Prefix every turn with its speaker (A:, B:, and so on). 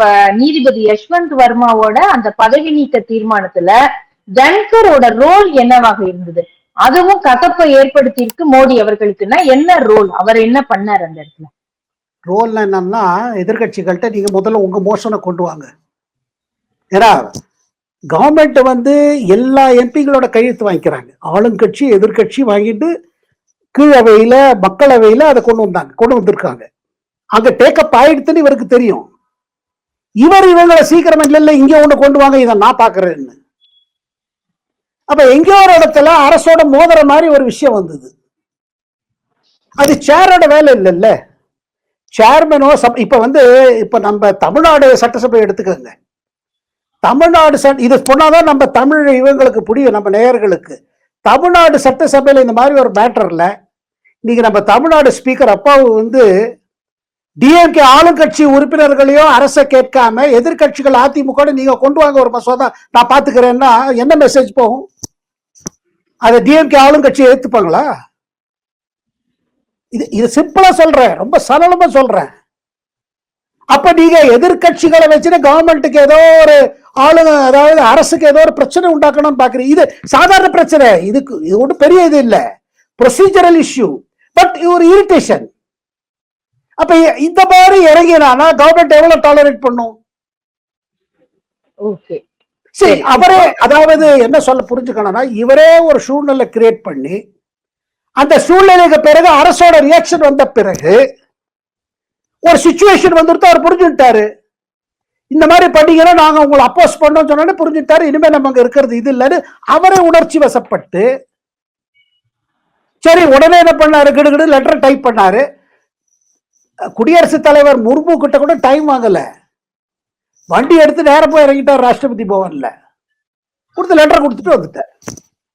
A: இப்ப நீதிபதி யஷ்வந்த் வர்மாவோட அந்த பதவி நீக்க தீர்மானத்துல தன்கரோட ரோல் என்னவாக இருந்தது? அதுவும் கசப்பை ஏற்படுத்தியிருக்கு மோடி அவர்களுக்குன்னா என்ன ரோல்? அவர் என்ன பண்ணார் அந்த இடத்துல?
B: ரோல் என்னன்னா, எதிர்கட்சிகள்கிட்ட நீங்க முதல்ல உங்க மோஷனை கொண்டு வாங்க. ஏன்னா கவர்மெண்ட் எல்லா எம்பிகளோட கையெழுத்து வாங்கிக்கிறாங்க. ஆளுங்கட்சி எதிர்கட்சி வாங்கிட்டு கீழவையில மக்களவையில அதை கொண்டு வந்திருக்காங்க. அங்க டேக்கப் ஆயிடுத்துன்னு இவருக்கு தெரியும். இவங்களை சீக்கிரம் இல்ல இங்க ஒண்ணு கொண்டு வாங்க, இதை நான் பாக்குறேன்னு. அப்ப எங்கேயோ ஒரு இடத்துல அரசோட மோதிர மாதிரி ஒரு விஷயம் வந்தது. அது சேரோட வேலை இல்லைல்ல. சேர்மனோ இப்ப நம்ம தமிழ்நாடு சட்டசபை எடுத்துக்கோங்க. தமிழ்நாடு இது சொன்னாதான் நம்ம தமிழ் இவங்களுக்கு புரியும், நம்ம நேயர்களுக்கு. தமிழ்நாடு சட்டசபையில இந்த மாதிரி ஒரு மேட்டர்ல இன்னைக்கு நம்ம தமிழ்நாடு ஸ்பீக்கர் அப்பாவு டிஎம்கே ஆளுங்கட்சி உறுப்பினர்களையும் அரசை கேட்காம எதிர்கட்சிகள் அதிமுக நீங்க கொண்டு வாங்க ஒரு மசோதா நான் பாத்துக்கிறேன்னா என்ன மெசேஜ் போகும்? அதை டிஎம்கே ஆளுங்கட்சி ஏத்துப்பாங்களா? இது சிம்பிளா சொல்றேன், ரொம்ப சரளமா சொல்றேன். அப்ப நீங்க எதிர்கட்சிகளை வச்சுட்டு கவர்மெண்ட்டுக்கு ஏதோ ஒரு அதாவது அரசுக்கு ஏதோ ஒரு பிரச்சனை உண்டாக்கணும்னு பாக்குறீங்க. இது சாதாரண பிரச்சனை, இது ஒன்றும் பெரிய இது இல்ல, ப்ரொசீஜரல் இஷ்யூ. பட் ஒரு இரிட்டேஷன். அப்ப இந்த மாதிரி இறங்கினா கவர்மெண்ட் எவ்வளவு டாலரேட் பண்ணும்? சரி, அவரே அதாவது என்ன சொல்ல புரிஞ்சுக்கணும்னா, இவரே ஒரு சூழ்நிலை கிரியேட் பண்ணி அந்த சூழ்நிலைக்கு பிறகு அரசோட ரியாக்ஷன் வந்த பிறகு ஒரு சிச்சுவேஷன் வந்துட்டு அவர் புரிஞ்சுட்டாரு. இந்த மாதிரி பண்ணீங்கன்னா நாங்க உங்களை அப்போஸ் பண்ணோம் சொன்னோன்னு புரிஞ்சுட்டாரு. இனிமே நம்ம அங்க இருக்கிறது இது இல்லைன்னு அவரே உணர்ச்சி வசப்பட்டு சரி உடனே என்ன பண்ணாரு, கிடுகிடு லெட்டர் டைப் பண்ணாரு. குடியரசுத் தலைவர் முர்மு கிட்ட கூட டைம் வாங்கல, வண்டி எடுத்து நேரம் போய் இறங்கிட்டார் ராஷ்டிரபதி பவன்ல, கொடுத்து லெட்டர் கொடுத்துட்டு வந்துட்டார்.